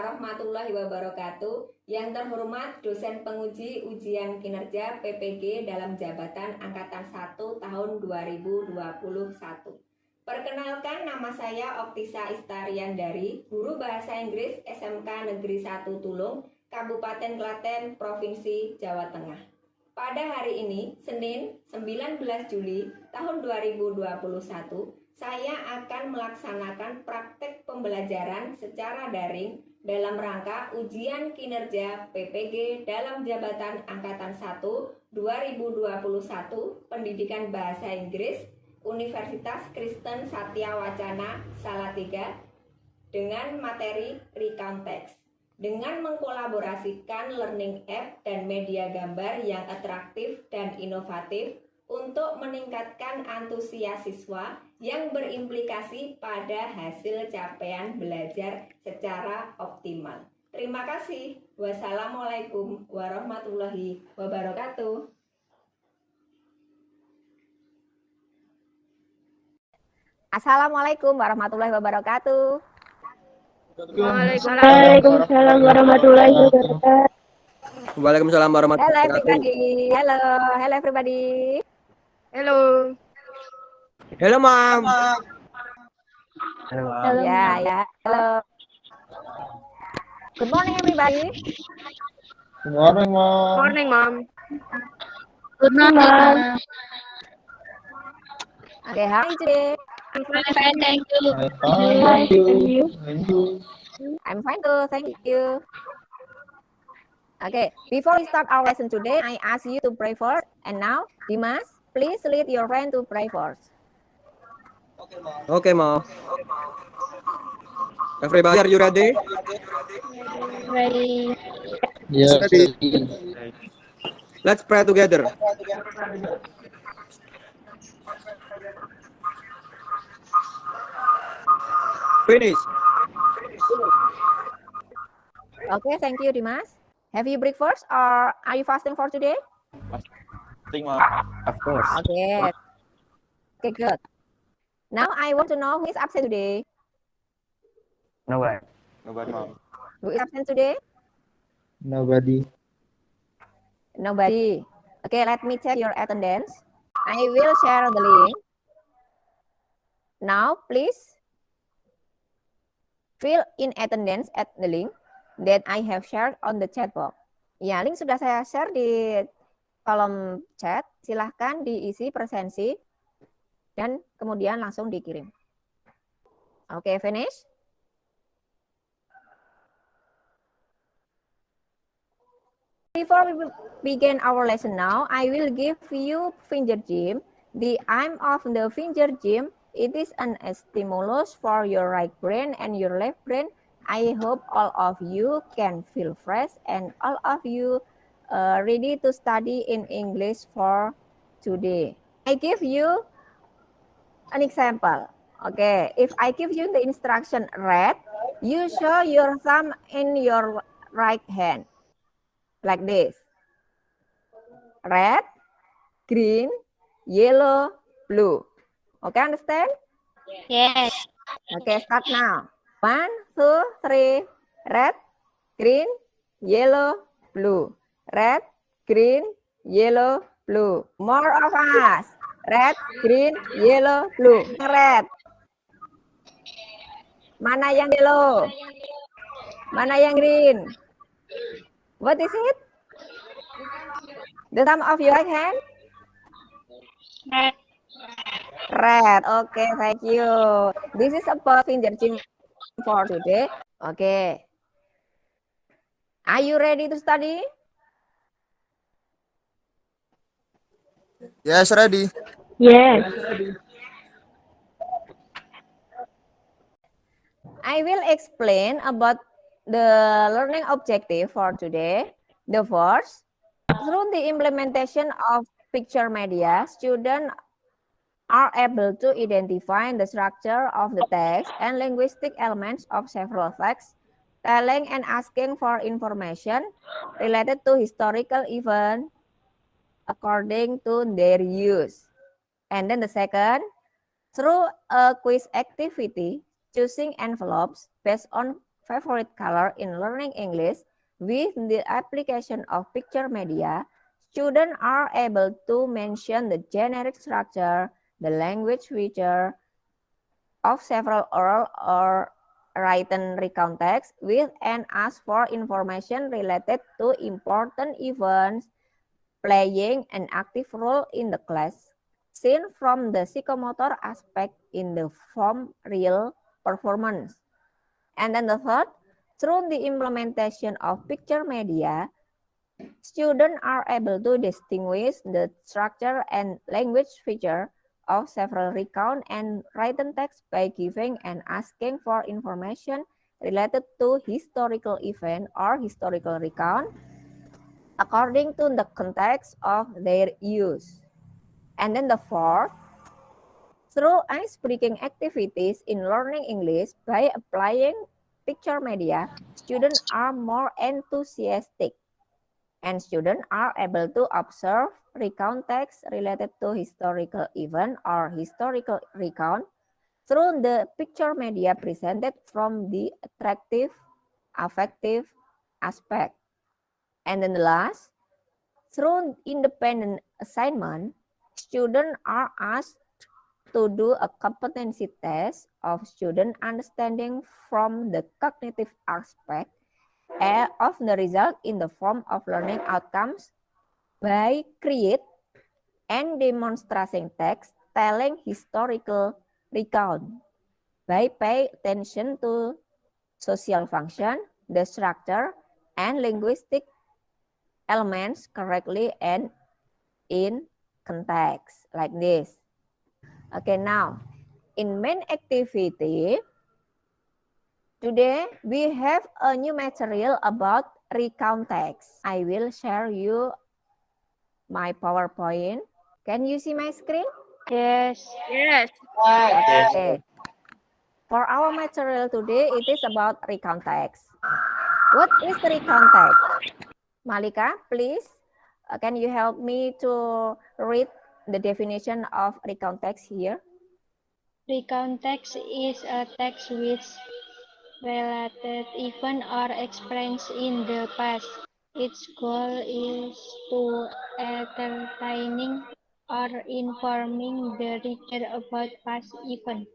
warahmatullahi wabarakatuh. Yang terhormat dosen penguji ujian kinerja PPG dalam jabatan Angkatan 1 tahun 2021. Perkenalkan, nama saya Oktisa Istariandari, guru bahasa Inggris SMK Negeri 1 Tulung, Kabupaten Klaten, Provinsi Jawa Tengah. Pada hari ini, Senin 19 Juli tahun 2021, saya akan melaksanakan praktek pembelajaran secara daring dalam rangka ujian kinerja PPG dalam jabatan Angkatan 1 2021 Pendidikan Bahasa Inggris Universitas Kristen Satya Wacana Salatiga dengan materi recount text. Dengan mengkolaborasikan learning app dan media gambar yang atraktif dan inovatif untuk meningkatkan antusias siswa yang berimplikasi pada hasil capaian belajar secara optimal. Terima kasih. Wassalamualaikum warahmatullahi wabarakatuh. Assalamualaikum warahmatullahi wabarakatuh. Waalaikumsalam warahmatullahi wabarakatuh. Waalaikumsalam warahmatullahi wabarakatuh. Hello everybody. Hello. Hello, Mom. Hello. Hello. Good morning, everybody. Good morning, Mom. Morning, Mom. Good morning, Mom. Okay, how are you today? I'm fine, thank you. Thank you. Thank you. I'm fine too, thank you. Okay, before we start our lesson today, I ask you to pray first. And now, Dimas, please lead your friend to pray first. Okay, Mom. Everybody, are you ready? Ready? Yes. Ready. Let's pray together. Finish. Okay, thank you, Dimas. Have you breakfast or are you fasting for today? Fasting, Mom. Of course. Okay. Okay, good. Now I want to know who is absent today. Nobody. Nobody, Mom. Who is absent today? Nobody. Nobody. Okay, let me check your attendance. I will share the link. Now, please fill in attendance at the link that I have shared on the chat box. Ya, link sudah saya share di kolom chat. Silahkan diisi presensi dan kemudian langsung dikirim. Oke, finish. Before we begin our lesson now, I will give you finger gym. The aim of the finger gym, it is an stimulus for your right brain and your left brain. I hope all of you can feel fresh and all of you ready to study in English for today. I give you an example. Okay, if I give you the instruction red, you show your thumb in your right hand. Like this. Red, green, yellow, blue. Okay, understand? Yes. Okay, start now. 1, 2, 3. Red, green, yellow, blue. Red, green, yellow, blue. More of us. Red, green, yellow, blue. Red. Mana yang yellow? Mana yang green? What is it? The thumb of your right hand? Red. Red. Okay, thank you. This is about finger gym for today. Okay. Are you ready to study? Yes, ready. Yes. I will explain about the learning objective for today. The first, through the implementation of picture media, students are able to identify the structure of the text and linguistic elements of several texts, telling and asking for information related to historical events according to their use. And then the second, through a quiz activity, choosing envelopes based on favorite color in learning English. With the application of picture media, students are able to mention the generic structure, the language feature of several oral or written recount text with and ask for information related to important events playing an active role in the class, seen from the psychomotor aspect in the form real performance. And then the third, through the implementation of picture media, students are able to distinguish the structure and language feature of several recount and written text by giving and asking for information related to historical event or historical recount according to the context of their use. And then the fourth, through ice-breaking activities in learning English by applying picture media, students are more enthusiastic and students are able to observe recount text related to historical event or historical recount through the picture media presented from the attractive, affective aspect. And then the last, through independent assignment, students are asked to do a competency test of student understanding from the cognitive aspect of the result in the form of learning outcomes by create and demonstrating text telling historical recount by pay attention to social function, the structure, and linguistic elements correctly and in context like this. Okay, now in main activity, today we have a new material about recount text. I will share you my PowerPoint. Can you see my screen? Yes. Yes. Okay. For our material today, it is about recount text. What is the recount text? Malika, please, can you help me to read the definition of recount text here? Recount text is a text which related event or experience in the past. Its goal is to entertaining or informing the reader about past event.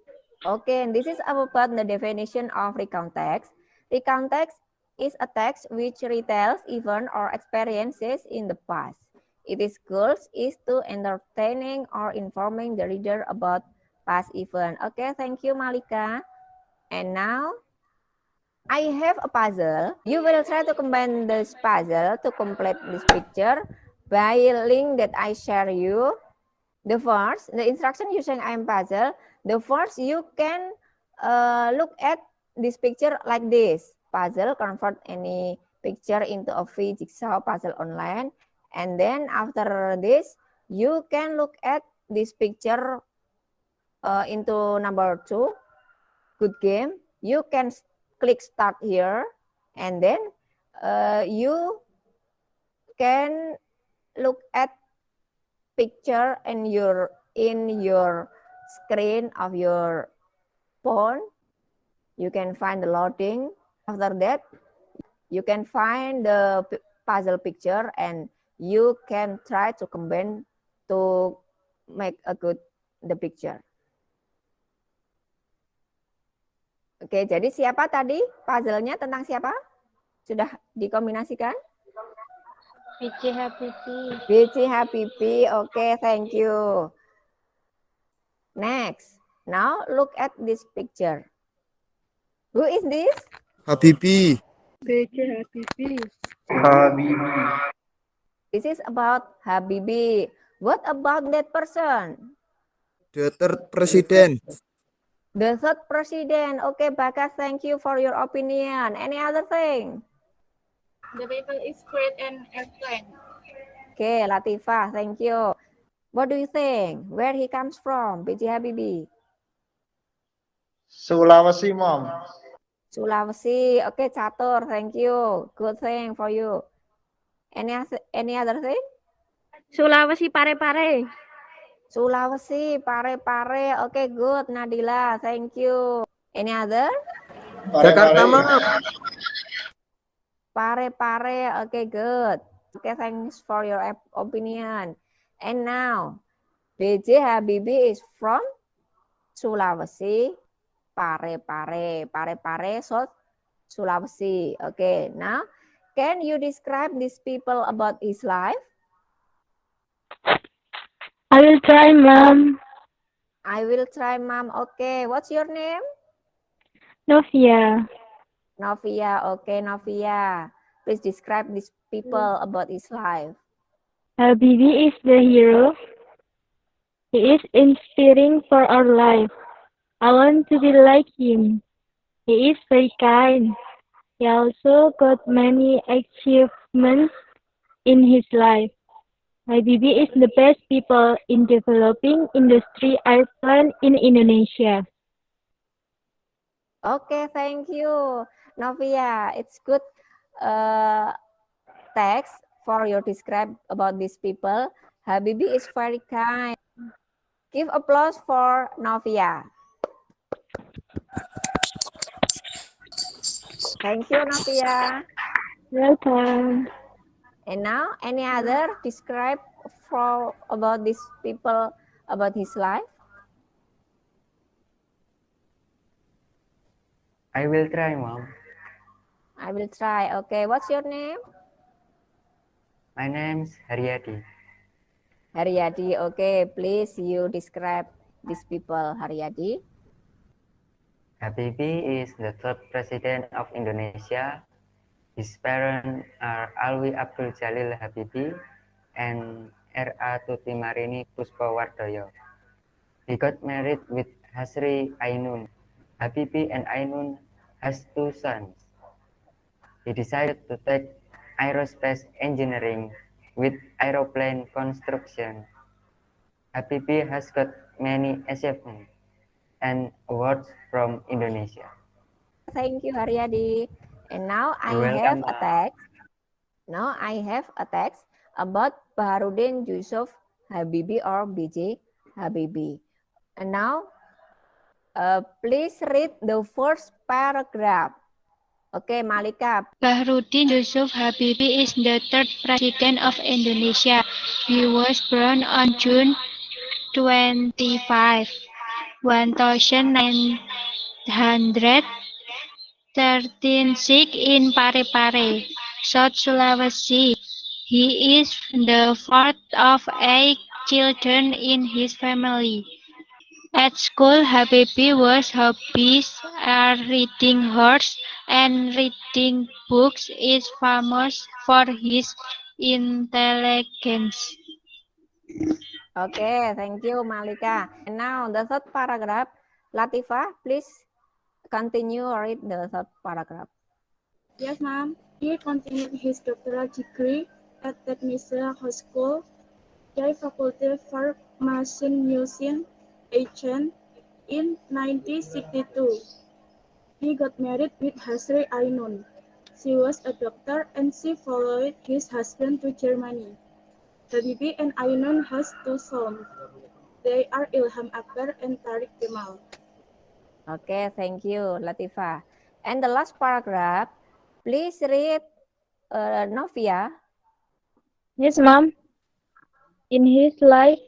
Okay, and this is about the definition of recount text. Recount text is a text which retells event or experiences in the past. Its goal is to entertaining or informing the reader about past event. Okay, thank you, Malika. And now I have a puzzle. You will try to combine this puzzle to complete this picture by link that I share you. The first, the instruction using IM puzzle. The first, you can look at this picture like this. Puzzle, convert any picture into a free jigsaw puzzle online. And then after this, you can look at this picture into number 2. Good game. You can click start here. And then you can look at picture in your screen of your phone. You can find the loading. After that, you can find the puzzle picture and you can try to combine to make a good the picture. Oke, jadi siapa tadi puzzle-nya tentang siapa? Sudah dikombinasikan? B.J. Habibie. B.J. Habibie, okay, thank you. Next, now look at this picture. Who is this? Habibie. B.J. Habibie. Habibie. This is about Habibie. What about that person? The third president. The third president. Okay, Bakas, thank you for your opinion. Any other thing? The people is great and airplane. Okay, Latifah, thank you. What do you think? Where he comes from, B.J. Habibie? Sulawesi, Mom. Sulawesi. Okay, Catur, thank you. Good thing for you. Any other thing? Sulawesi Pare-Pare. Sulawesi, Pare-Pare. Okay, good. Nadila, thank you. Any other? Jakarta, Mom. Pare-pare. Okay, good. Okay, thanks for your opinion. And now, B.J. Habibie is from Sulawesi. Pare-pare. Pare-pare, so Sulawesi. Okay, now, can you describe these people about his life? I will try, Mom. I will try, Mom. Okay, what's your name? Novia. Novia. Okay, Novia. Please describe these people about his life. Habibie is the hero. He is inspiring for our life. I want to be like him. He is very kind. He also got many achievements in his life. Habibie is the best people in developing industry airplane in Indonesia. Okay, thank you, Novia. It's good text for your describe about these people. Habibie is very kind. Give applause for Novia. Thank you, Novia. Welcome. And now, any other describe for about these people about his life? I will try, Mom. I will try. Okay, what's your name? My name's Haryadi. Haryadi. Okay, please you describe these people, Haryadi. Habibie is the third president of Indonesia. His parents are Alwi Abdul Jalil Habibie and R.A. Tutimarini Puspawardoyo. He got married with Hasri Ainun. Habibie and Ainun has two sons. He decided to take aerospace engineering with aeroplane construction. Habibie has got many achievements and awards from Indonesia. Thank you, Haryadi. And now I You're have welcome, a text. Now I have a text about Baharudin Yusuf Habibie or B.J. Habibie. And now, please read the first paragraph. Okay, Malika. Bahrudin Yusuf Habibie is the third president of Indonesia. He was born on June 25, 1936 in Parepare, South Sulawesi. He is the fourth of 8 children in his family. At school, Habibie's hobbies are reading horse and reading books. He is famous for his intelligence. Okay, thank you, Malika. And now the third paragraph. Latifa, please continue read the third paragraph. Yes, ma'am. He continued his doctoral degree at Technische Hochschule, J Faculty for Machine Using Aachen in 1962. He got married with Hasri Ainun. She was a doctor and she followed his husband to Germany. Habibie and Ainun has two sons. They are Ilham Akbar and Tariq Kemal. Okay, thank you, Latifa. And the last paragraph, please read Novia. Yes, Mom. In his life,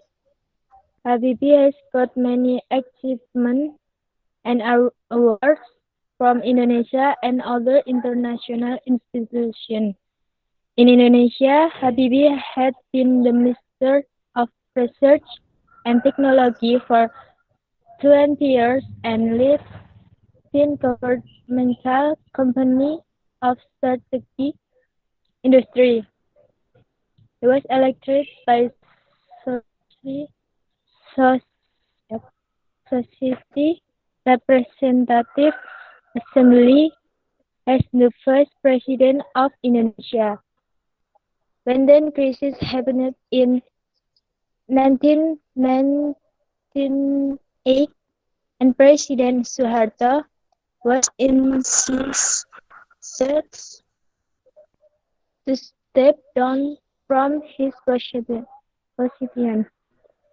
Habibie has got many achievements and awards from Indonesia and other international institutions. In Indonesia, Habibie had been the Minister of Research and Technology for 20 years and led governmental company of strategic industry. He was elected by Society Representative Assembly as the first president of Indonesia. When the crisis happened in 1998 and President Suharto was insisted to step down from his position.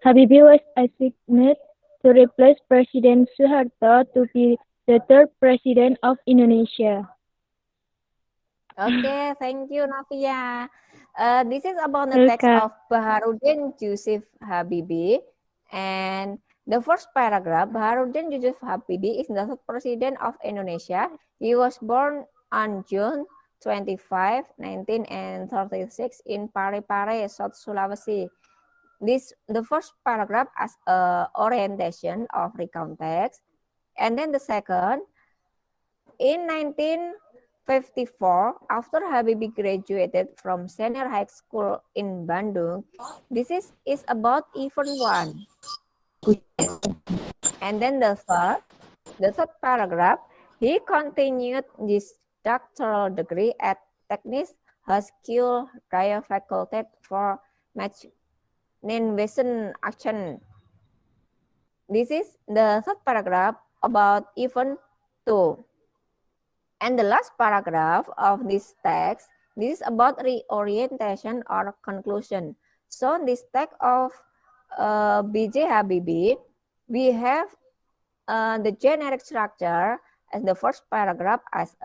Habibie was assigned to replace President Suharto to be the third President of Indonesia. Okay, thank you, Novia. This is about the text Welcome. of Baharudin Yusuf Habibie. And the first paragraph, Baharudin Yusuf Habibie is the third president of Indonesia. He was born on June 25, 1936 in Parepare, South Sulawesi. The first paragraph as a orientation of recount text. And then the second, in 1954, after Habibie graduated from senior high school in Bandung, this is about event 1. And then the third paragraph, he continued his doctoral degree at Technische Hochschule Raya Faculty for Mensenwesen Action. This is the third paragraph about event 2. And the last paragraph of this text, this is about reorientation or conclusion. So this text of B.J. Habibie, we have the generic structure as the first paragraph as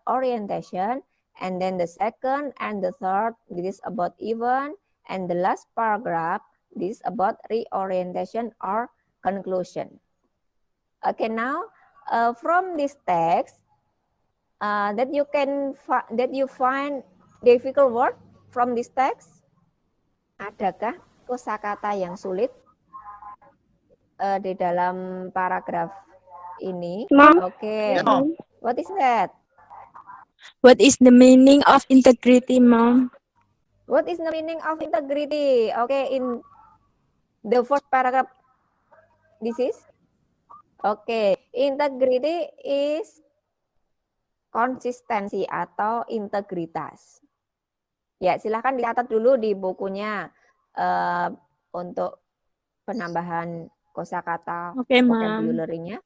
orientation, and then the second and the third, this is about event, and the last paragraph, this is about reorientation or conclusion. Okay, now from this text, that you find difficult word from this text? Adakah kosakata yang sulit di dalam paragraf ini? Mom. Okay. Yes, Mom. What is that? What is the meaning of integrity, Mom? What is the meaning of integrity? Okay, in the first paragraph, this is? Okay, integrity is konsistensi atau integritas. Ya, silahkan dicatat dulu di bukunya untuk penambahan kosakata vocabulary-nya.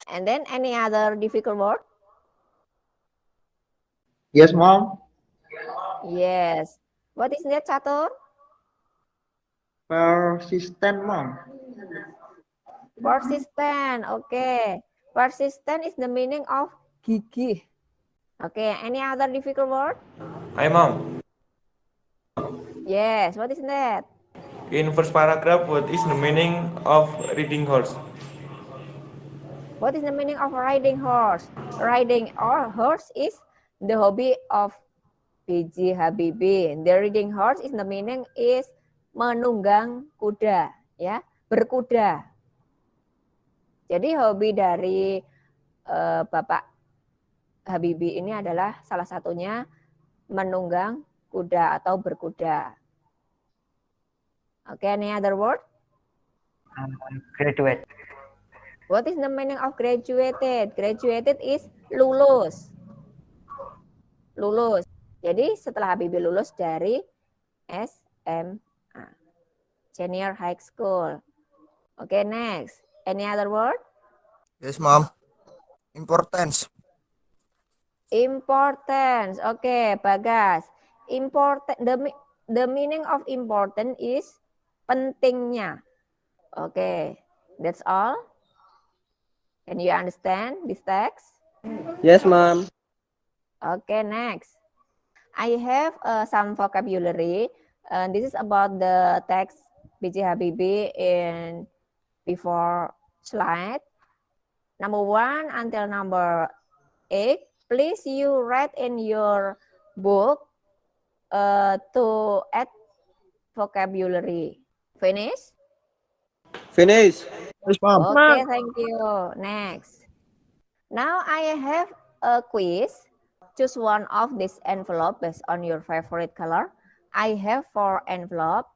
And then any other difficult word? Yes, Mom. Yes. What is that, Catur? Persistent, Mom. Persistent. Okay. Persistent is the meaning of gigih. Okay, any other difficult word? Hi, Mom. Yes, what is that? In first paragraph, what is the meaning of riding horse? What is the meaning of riding horse? Riding or horse is the hobby of B.J. Habibie. The riding horse is the meaning is menunggang kuda, ya, berkuda. Jadi hobi dari Bapak Habibie ini adalah salah satunya menunggang kuda atau berkuda. Okay, any other word? Graduate. What is the meaning of graduated? Graduated is lulus. Lulus. Jadi setelah Habibie lulus dari SMA, Senior High School. Okay, next. Any other word? Yes, Mom. Importance. Importance. Okay, Bagas. Important. The meaning of important is pentingnya. Okay, that's all. Can you understand this text? Yes, Mom. Okay, next. I have some vocabulary. This is about the text B.J. Habibie in before slide. Number 1 until number 8. Please you write in your book to add vocabulary. Finish? Finish. Yes, Mom. Okay, thank you. Next. Now I have a quiz. Choose one of this envelope based on your favorite color. I have 4 envelope.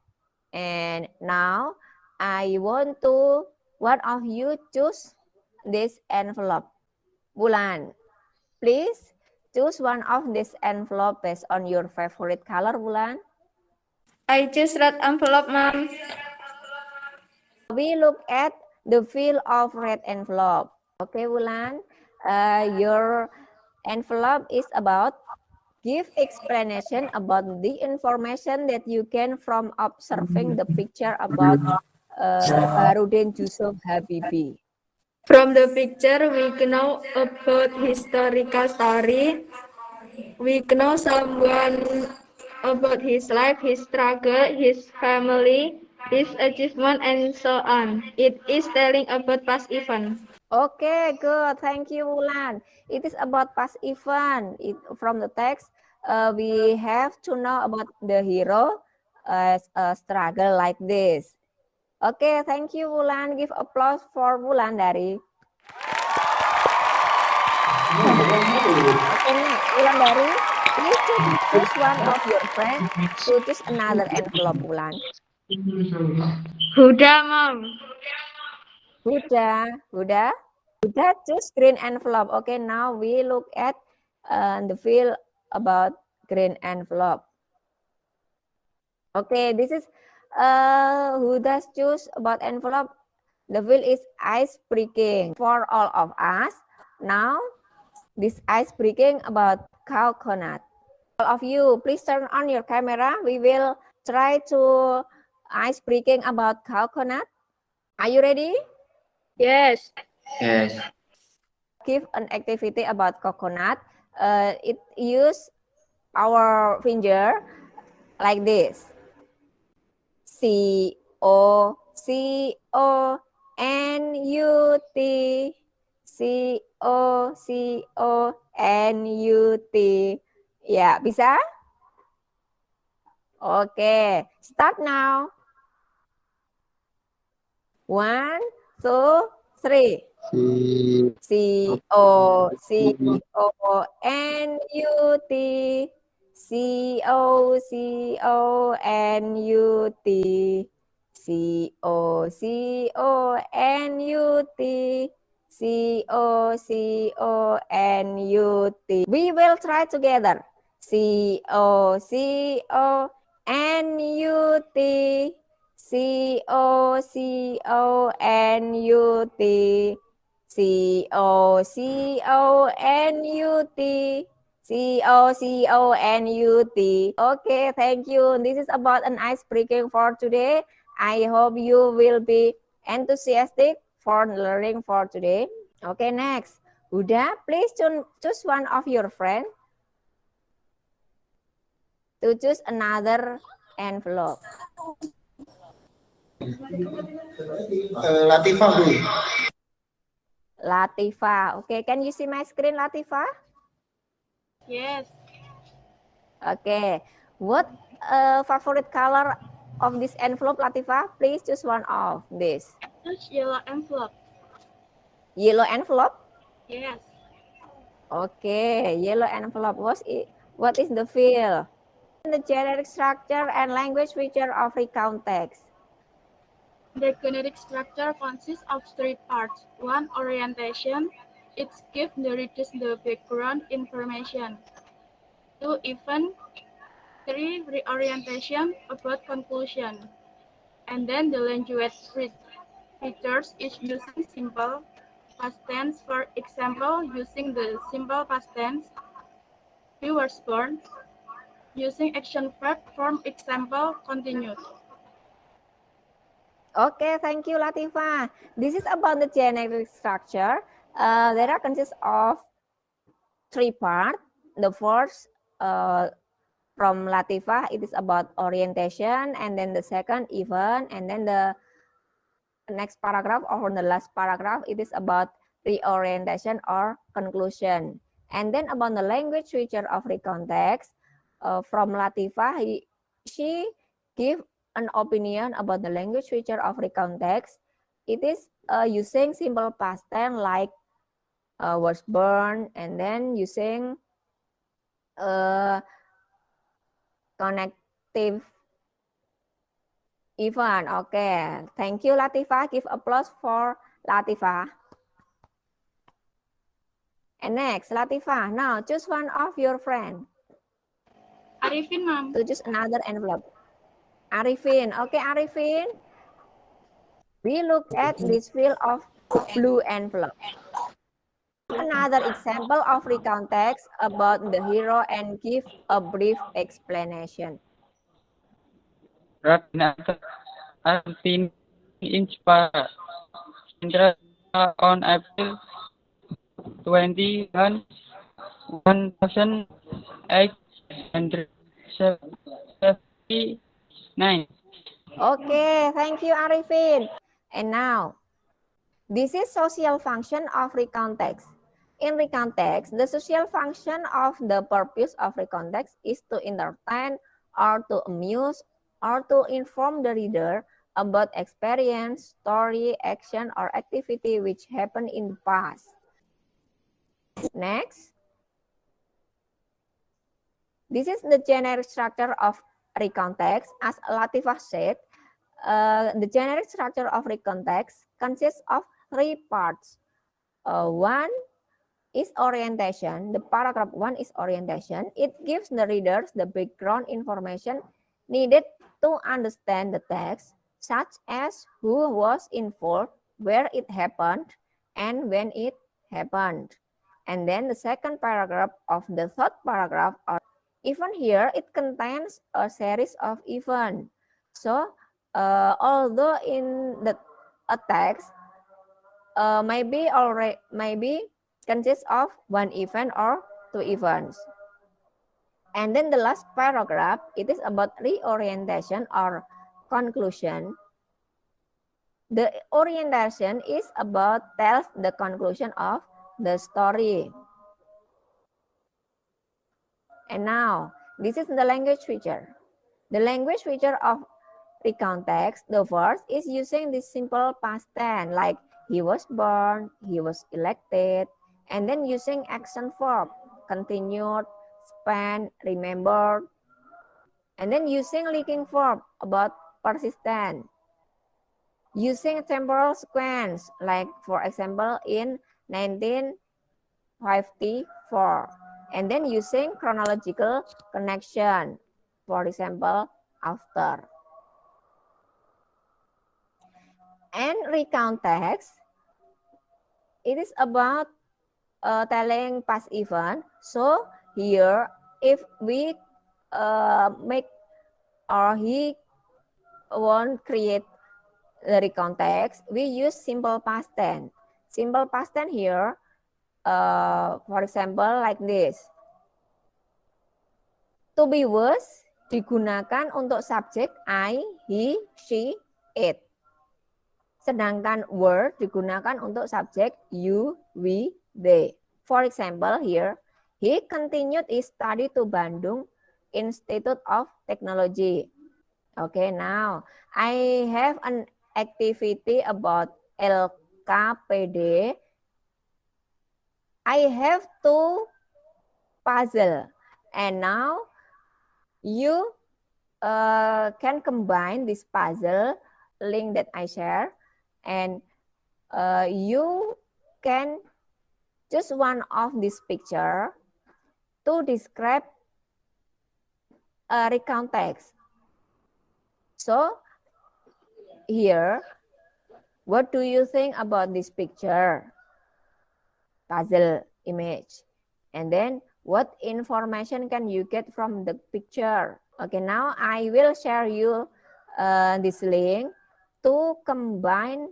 And now I want to one of you choose this envelope. Bulan, please choose one of this envelope based on your favorite color, Bulan. I choose red envelope, Mom. We look at the field of red envelope. Okay, Bulan. Your envelope is about give explanation about the information that you can from observing the picture about Baharudin Yusuf Habibie. From the picture, we know about historical story. We know someone about his life, his struggle, his family, his achievement, and so on. It is telling about past event. Okay, good. Thank you, Wulan. It is about past event. From the text, we have to know about the hero struggle like this. Okay, thank you, Wulan. Give applause for Wulandari. Okay, next, Wulandari, please choose one of your friends to choose another envelope, Wulan. Huda, Mom. Huda, choose green envelope. Okay, now we look at the field about green envelope. Okay, this is Huda's choose about envelope. The field is ice breaking for all of us. Now, this ice breaking about coconut. All of you, please turn on your camera. We will try to ice breaking about coconut. Are you ready? Yes. Yes. Give an activity about coconut. It use our finger like this. C-O-C-O-N-U-T. C-O-C-O-N-U-T. Ya, bisa? Oke, start now. 1, 2, 3. C-O-C-O-N-U-T. C-O-C-O-N-U-T. C-O-C-O-N-U-T. C-O-C-O-N-U-T. We will try together. C-O-C-O-N-U-T. C-O-C-O-N-U-T. C-O-C-O-N-U-T. C-O-C-O-N-U-T. Okay, thank you. This is about an ice breaking for today. I hope you will be enthusiastic for learning for today. Okay, next. Huda, please choose one of your friends to choose another envelope. Latifah, Bu. Latifah. Okay, can you see my screen, Latifah? Yes. Okay. What favorite color of this envelope, Latifah? Please choose one of this. Choose yellow envelope. Yellow envelope? Yes. Okay, yellow envelope. What is the field? The generic structure and language feature of recount text. The generic structure consists of 3 parts. 1, orientation. It gives the readers the background information. 2, event. 3, reorientation about conclusion. And then the language features is using simple past tense. For example, using the simple past tense. He was born. Using action verb form example continued. Okay, thank you, Latifah. This is about the generic structure. There are consists of 3 parts. The first from Latifah, it is about orientation, and then the second event, and then the next paragraph or the last paragraph, it is about reorientation or conclusion. And then about the language feature of recount text, from Latifah, she give an opinion about the language feature of recount text. It is using simple past tense like was born, and then using connective event. Okay, thank you, Latifah. Give applause for Latifah. And next, Latifah. Now choose one of your friends. Arifin, Mom. To choose another envelope. Arifin. Okay, Arifin. We look at this field of blue envelope. Another example of recount text about the hero and give a brief explanation. Artin inspire. Chandra on April 21, 1879. Okay, thank you, Arifin. And now, this is social function of recount text. In recount text, the social function of the purpose of recount text is to entertain or to amuse or to inform the reader about experience, story, action, or activity which happened in the past. Next. This is the generic structure of recount text. As Latifah said, the generic structure of recount text consists of 3 parts. One is orientation. The paragraph 1 is orientation. It gives the readers the background information needed to understand the text, such as who was involved, where it happened, and when it happened. And then the second paragraph of the third paragraph are even here, it contains a series of events. So, although in a text maybe consists of 1 event or 2 events. And then the last paragraph, it is about reorientation or conclusion. The orientation is about tells the conclusion of the story. And now, this is the language feature. The language feature of recount text, the first is using this simple past tense, like he was born, he was elected, and then using action verb, continued, spent, remembered, and then using linking verb about persistent. Using temporal sequence, like for example in 1954. And then using chronological connection, for example, after. And recount text, it is about telling past event. So here, if we make or he won't create the recount text, we use simple past tense. Simple past tense here, for example, like this. To be was digunakan untuk subjek I, he, she, it. Sedangkan were digunakan untuk subjek you, we, they. For example, here, he continued his study to Bandung Institute of Technology. Okay, now I have an activity about LKPD. I have 2 puzzle, and now you can combine this puzzle link that I share, and you can choose one of this picture to describe a recount text. So here, what do you think about this picture? Puzzle image. And then what information can you get from the picture? Okay, now I will share you this link to combine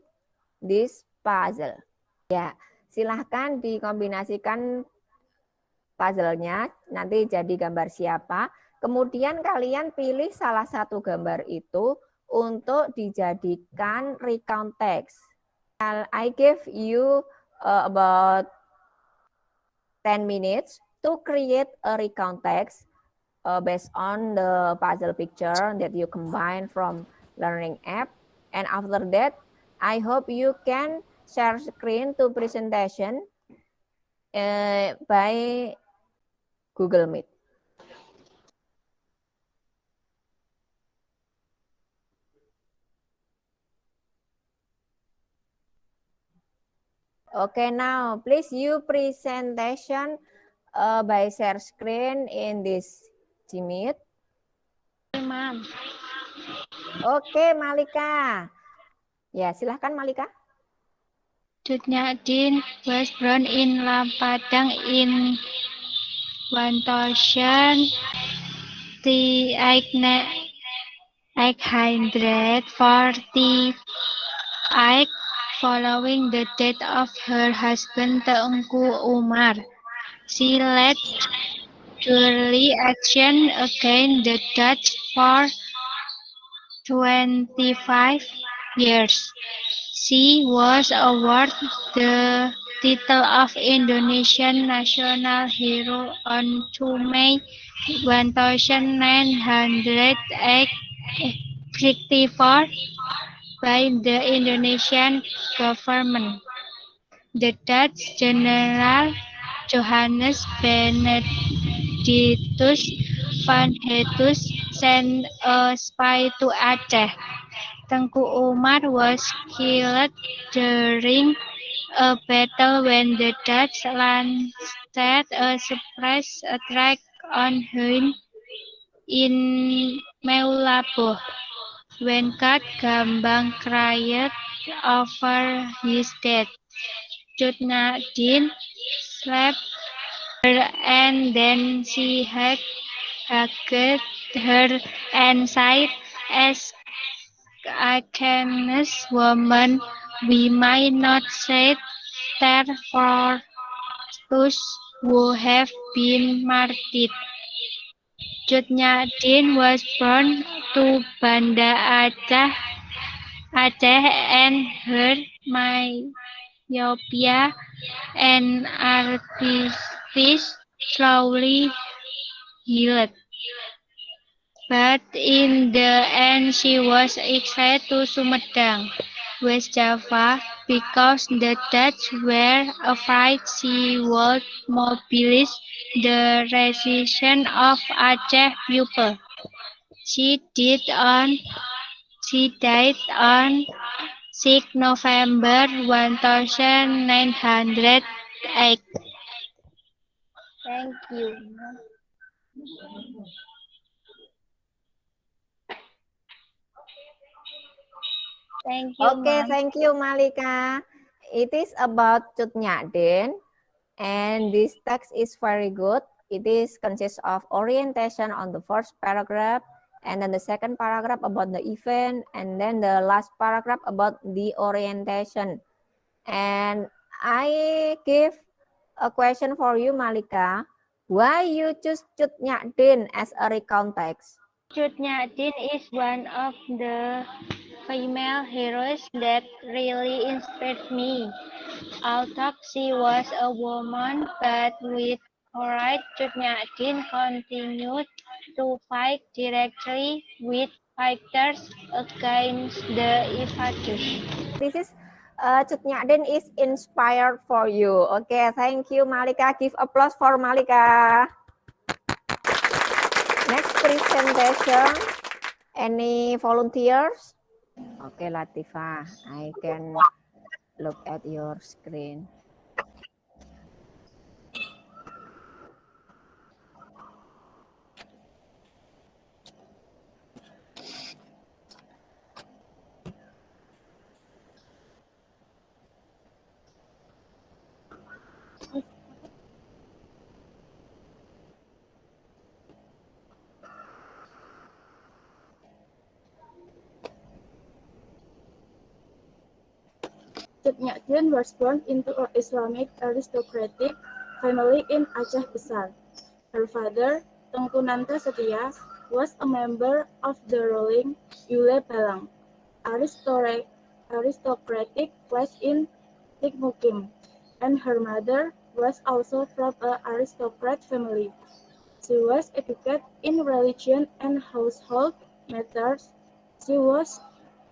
this puzzle. Ya, silahkan dikombinasikan puzzle-nya, nanti jadi gambar siapa. Kemudian kalian pilih salah satu gambar itu untuk dijadikan recount text. I give you about 10 minutes to create a recount text based on the puzzle picture that you combine from Learning app. And after that, I hope you can share screen to presentation by Google Meet. Okay, now please you presentation by share screen in this Meet. Okay, Ma'am. Oke, Malika. Ya, silahkan Malika. Cut Nyak-Dien was born in Padang in 1848. following the death of her husband Tengku Umar. She led early action against the Dutch for 25 years. She was awarded the title of Indonesian National Hero on 2 May 1964 by the Indonesian government. The Dutch General Johannes Benedictus van Hetus sent a spy to Aceh. Tengku Umar was killed during a battle when the Dutch launched a surprise attack on him in Meulaboh. When Kat Gambang cried over his death, Cut Nyak-dien slapped her and then she hugged her and said, as Aceh's woman, we might not say that for those who have been martyred. Cut Nyak-dien was born to Banda Aceh and her myopia and arthritis slowly healed. But in the end she was exiled to Sumedang, West Java, because the Dutch were afraid she would mobilize the resistance of Aceh people. She died on 6 November 1908. Thank you. Thank you, Okay, Mom. thank you, Malika. It is about Cut Nyak-dien, and this text is very good. It is consists of orientation on the first paragraph, and then the second paragraph about the event, and then the last paragraph about the orientation. And I give a question for you, Malika. Why you choose Cut Nyak-dien as a recount text? Cut Nyak-dien is one of the female heroes that really inspired me. Although she was a woman, but with courage, Cut Nyak-dien continued to fight directly with fighters against the invaders. This is Cut Nyak-dien is inspired for you. Okay, thank you, Malika. Give applause for Malika. Next presentation. Any volunteers? Okay, Latifa, I can look at your screen. Cut Nyak-dien was born into an Islamic aristocratic family in Aceh Besar. Her father, Tengku Nanta Setia, was a member of the ruling Yule Balang, aristocratic class in Tikmukim, and her mother was also from an aristocrat family. She was educated in religion and household matters. She was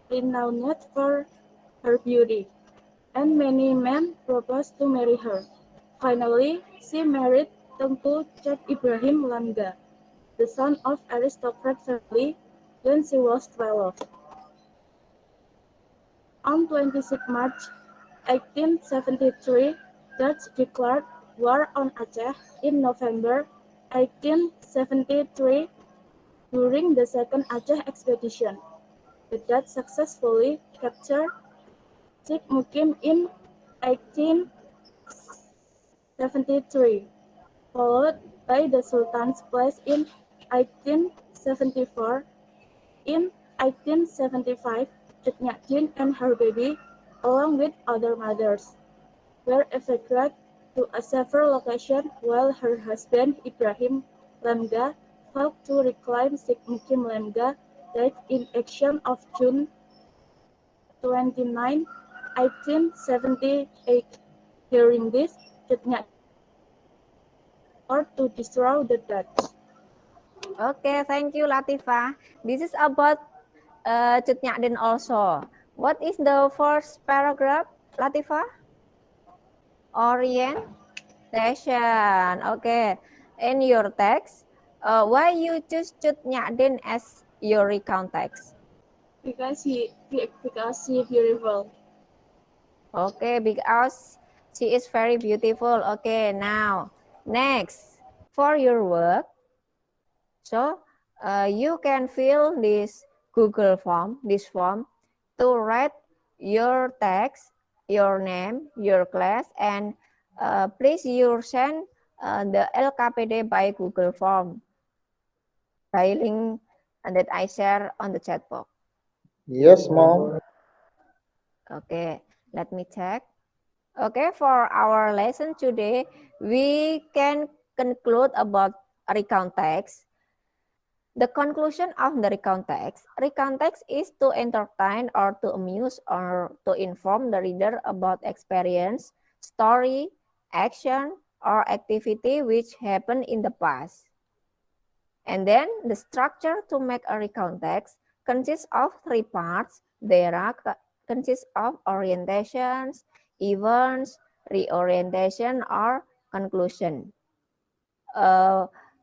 renowned for her beauty, and many men proposed to marry her. Finally, she married Tengku Cek Ibrahim Lamga, the son of aristocrat family, when she was 12. On 26 March 1873, Dutch declared war on Aceh. In November 1873, during the Second Aceh Expedition, the Dutch successfully captured Tikmukim in 1873, followed by the Sultan's Place in 1874. In 1875, Cut Nyak-dien and her baby along with other mothers, were evacuated to a safer location while her husband, Ibrahim Lemga, fought to reclaim Sheikh Mukim Lemga, died in action of June 29, 1878. During this, or to destroy the Dutch. Okay, thank you, Latifah. This is about Cut Nyak also. What is the first paragraph, Latifah? Orientation. Okay. In your text, why you choose Cut Nyak as your recount text? Because she beautiful. Okay, because she is very beautiful. Okay, now next for your work. So you can fill this Google form, to write your text, your name, your class, and please you send the LKPD by Google form by link that I share on the chat box. Yes, Mom. Okay, let me check. Okay, for our lesson today, we can conclude about recount text. The conclusion of the recount text is to entertain or to amuse or to inform the reader about experience, story, action, or activity which happened in the past. And then the structure to make a recount text consists of three parts. There are consists of orientations, events, reorientation, or conclusion.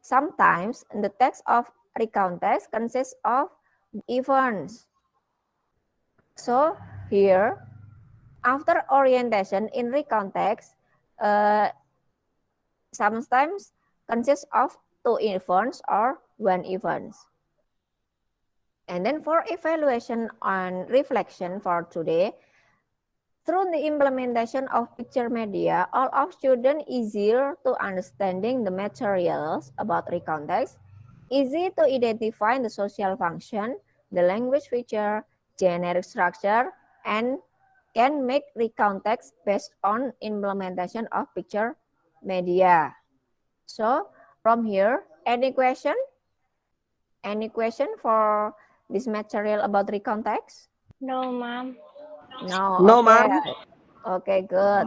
Sometimes the text of recount text consists of events. So here, after orientation in recount text, sometimes consists of two events or one event. And then for evaluation and reflection for today, through the implementation of picture media, all of students easier to understanding the materials about recount text, easy to identify the social function, the language feature, generic structure, and can make recount text based on implementation of picture media. So from here, any question? Any question for this material about recount text? No, Mom. No, No, okay. Mom. Okay, good.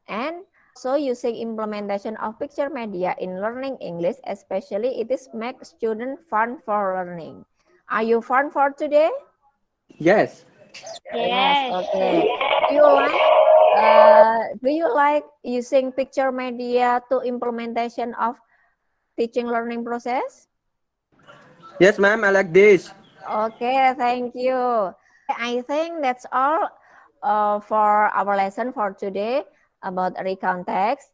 And so using implementation of picture media in learning English, especially it is make student fun for learning. Are you fun for today? Yes. Yes, okay. Do you like using picture media to implementation of teaching learning process? Yes, ma'am. I like this. Okay, thank you. I think that's all for our lesson for today about recount text.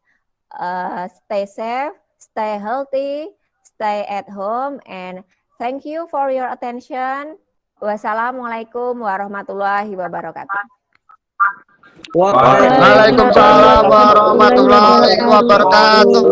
Stay safe, stay healthy, stay at home, and thank you for your attention. Wassalamualaikum warahmatullahi wabarakatuh. Waalaikumsalam warahmatullahi wabarakatuh.